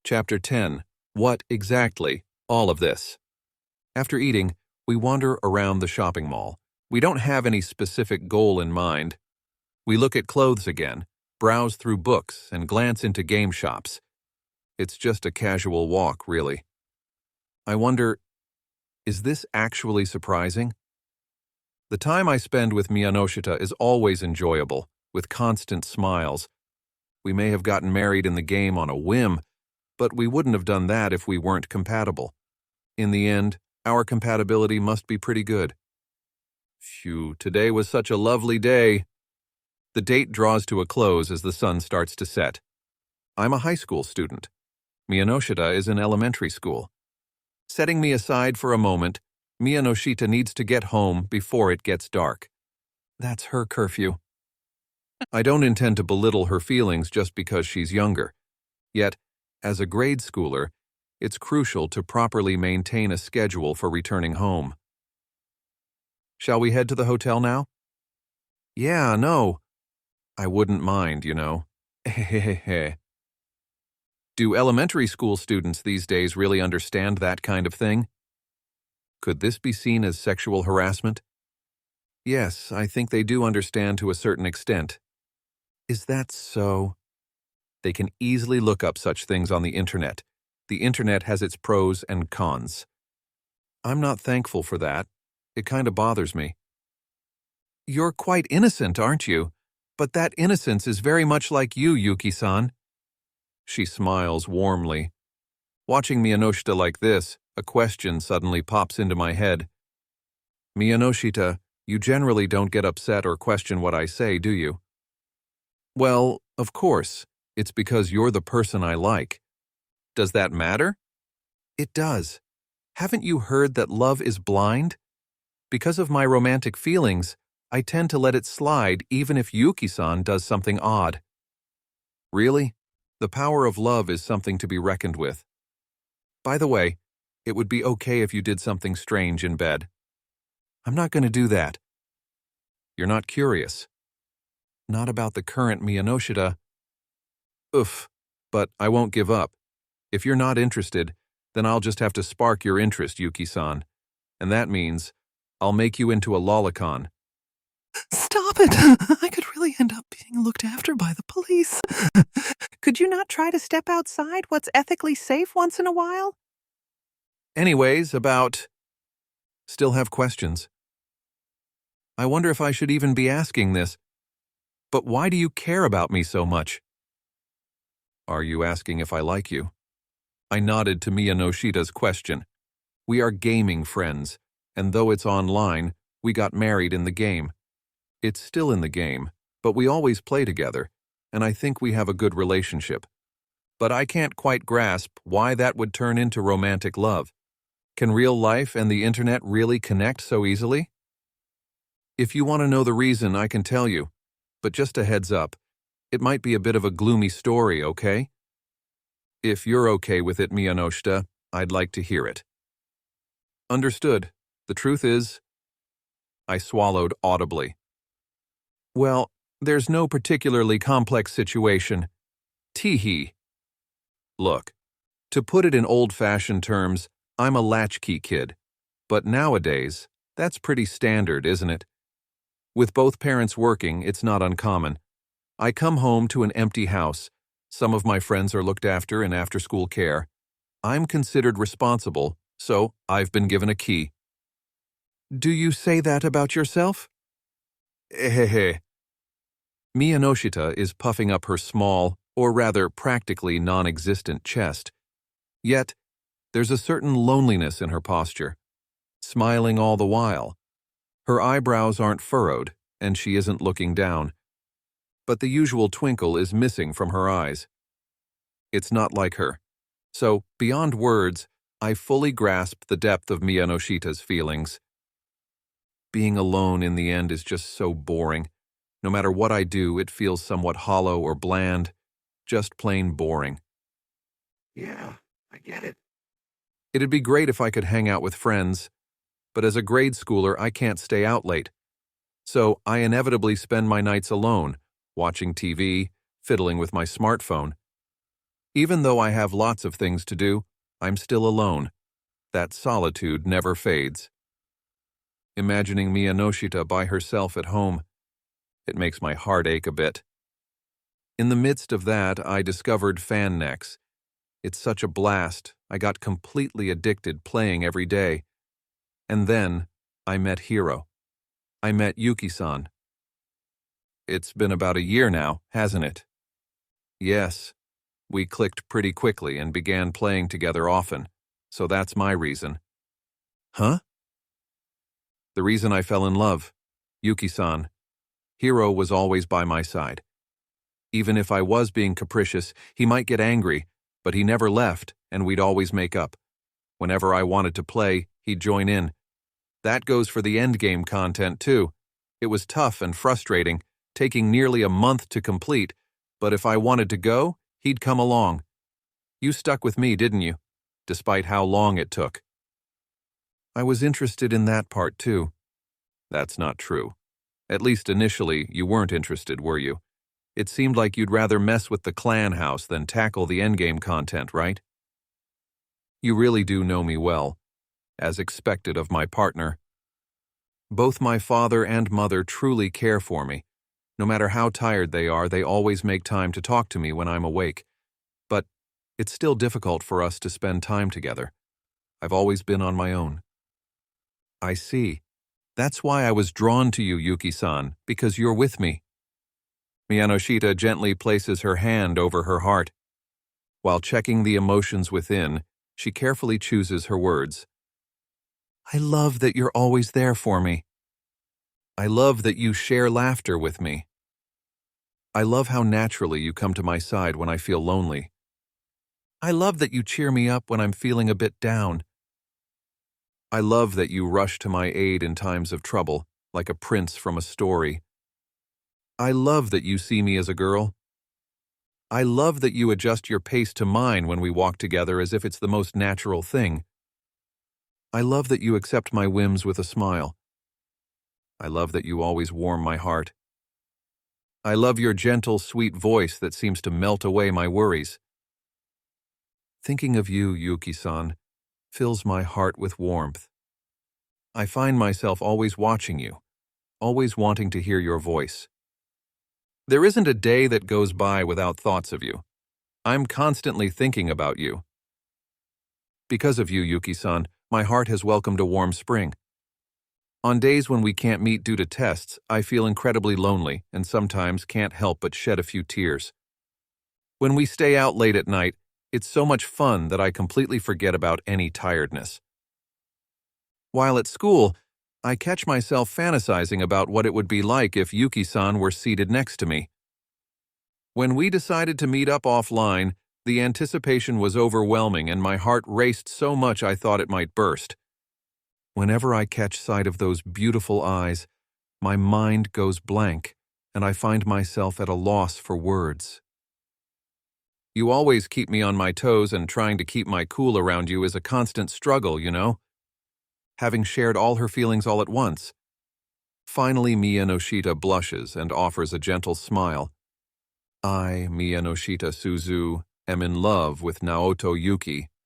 Chapter 10. What exactly? All of this. After eating, we wander around the shopping mall. We don't have any specific goal in mind. We look at clothes again, browse through books, and glance into game shops. It's just a casual walk, really. I wonder, is this actually surprising? The time I spend with Miyanoshita is always enjoyable, with constant smiles. We may have gotten married in the game on a whim, but we wouldn't have done that if we weren't compatible. In the end, our compatibility must be pretty good. Phew, today was such a lovely day. The date draws to a close as the sun starts to set. I'm a high school student. Miyanoshita is in elementary school. Setting me aside for a moment, Miyanoshita needs to get home before it gets dark. That's her curfew. I don't intend to belittle her feelings just because she's younger. Yet, as a grade schooler, it's crucial to properly maintain a schedule for returning home. Shall we head to the hotel now? Yeah, no. I wouldn't mind, you know. Hehehe. Do elementary school students these days really understand that kind of thing? Could this be seen as sexual harassment? Yes, I think they do understand to a certain extent. Is that so? They can easily look up such things on the internet. The internet has its pros and cons. I'm not thankful for that. It kind of bothers me. You're quite innocent, aren't you? But that innocence is very much like you, Yuki-san. She smiles warmly. Watching Miyanoshita like this, a question suddenly pops into my head. Miyanoshita, you generally don't get upset or question what I say, do you? Well, of course. It's because you're the person I like. Does that matter? It does. Haven't you heard that love is blind? Because of my romantic feelings, I tend to let it slide even if Yuki-san does something odd. Really? The power of love is something to be reckoned with. By the way, it would be okay if you did something strange in bed. I'm not going to do that. You're not curious. Not about the current Miyanoshita. Oof, but I won't give up. If you're not interested, then I'll just have to spark your interest, Yuki-san. And that means I'll make you into a lolicon. Stop it! I could really end up being looked after by the police. Could you not try to step outside what's ethically safe once in a while? Anyways, about... Still have questions. I wonder if I should even be asking this. But why do you care about me so much? Are you asking if I like you? I nodded to Miyanoshita's question. We are gaming friends, and though it's online, we got married in the game. It's still in the game, but we always play together, and I think we have a good relationship. But I can't quite grasp why that would turn into romantic love. Can real life and the internet really connect so easily? If you want to know the reason, I can tell you, but just a heads up. It might be a bit of a gloomy story, okay? If you're okay with it, Miyanoshita, I'd like to hear it. Understood. The truth is... I swallowed audibly. Well, there's no particularly complex situation. Tee-hee. Look, to put it in old-fashioned terms, I'm a latchkey kid. But nowadays, that's pretty standard, isn't it? With both parents working, it's not uncommon. I come home to an empty house. Some of my friends are looked after in after-school care. I'm considered responsible, so I've been given a key. Do you say that about yourself? Ehehe. Miyanoshita is puffing up her small, or rather practically non-existent chest. Yet, there's a certain loneliness in her posture, smiling all the while. Her eyebrows aren't furrowed, and she isn't looking down. But the usual twinkle is missing from her eyes. It's not like her. So, beyond words, I fully grasp the depth of Miyanoshita's feelings. Being alone in the end is just so boring. No matter what I do, it feels somewhat hollow or bland, just plain boring. Yeah, I get it. It'd be great if I could hang out with friends, but as a grade schooler, I can't stay out late. So I inevitably spend my nights alone, watching TV, fiddling with my smartphone. Even though I have lots of things to do, I'm still alone. That solitude never fades. Imagining Miyanoshita by herself at home, it makes my heart ache a bit. In the midst of that, I discovered fan necks. It's such a blast. I got completely addicted playing every day. And then, I met Hiro. I met Yuki-san. It's been about a year now, hasn't it? Yes. We clicked pretty quickly and began playing together often, so that's my reason. Huh? The reason I fell in love. Yuki-san. Hiro was always by my side. Even if I was being capricious, he might get angry, but he never left, and we'd always make up. Whenever I wanted to play, he'd join in. That goes for the endgame content, too. It was tough and frustrating, taking nearly a month to complete, but if I wanted to go, he'd come along. You stuck with me, didn't you? Despite how long it took. I was interested in that part, too. That's not true. At least initially, you weren't interested, were you? It seemed like you'd rather mess with the clan house than tackle the endgame content, right? You really do know me well, as expected of my partner. Both my father and mother truly care for me. No matter how tired they are, they always make time to talk to me when I'm awake. But it's still difficult for us to spend time together. I've always been on my own. I see. That's why I was drawn to you, Yuki-san, because you're with me. Miyanoshita gently places her hand over her heart. While checking the emotions within, she carefully chooses her words. I love that you're always there for me. I love that you share laughter with me. I love how naturally you come to my side when I feel lonely. I love that you cheer me up when I'm feeling a bit down. I love that you rush to my aid in times of trouble, like a prince from a story. I love that you see me as a girl. I love that you adjust your pace to mine when we walk together as if it's the most natural thing. I love that you accept my whims with a smile. I love that you always warm my heart. I love your gentle, sweet voice that seems to melt away my worries. Thinking of you, Yuki-san, fills my heart with warmth. I find myself always watching you, always wanting to hear your voice. There isn't a day that goes by without thoughts of you. I'm constantly thinking about you. Because of you, Yuki-san, my heart has welcomed a warm spring. On days when we can't meet due to tests, I feel incredibly lonely and sometimes can't help but shed a few tears. When we stay out late at night, it's so much fun that I completely forget about any tiredness. While at school, I catch myself fantasizing about what it would be like if Yuki-san were seated next to me. When we decided to meet up offline, the anticipation was overwhelming and my heart raced so much I thought it might burst. Whenever I catch sight of those beautiful eyes, my mind goes blank and I find myself at a loss for words. You always keep me on my toes, and trying to keep my cool around you is a constant struggle, you know? Having shared all her feelings all at once. Finally, Miyanoshita blushes and offers a gentle smile. I, Miyanoshita Suzu, am in love with Naoto Yuuki,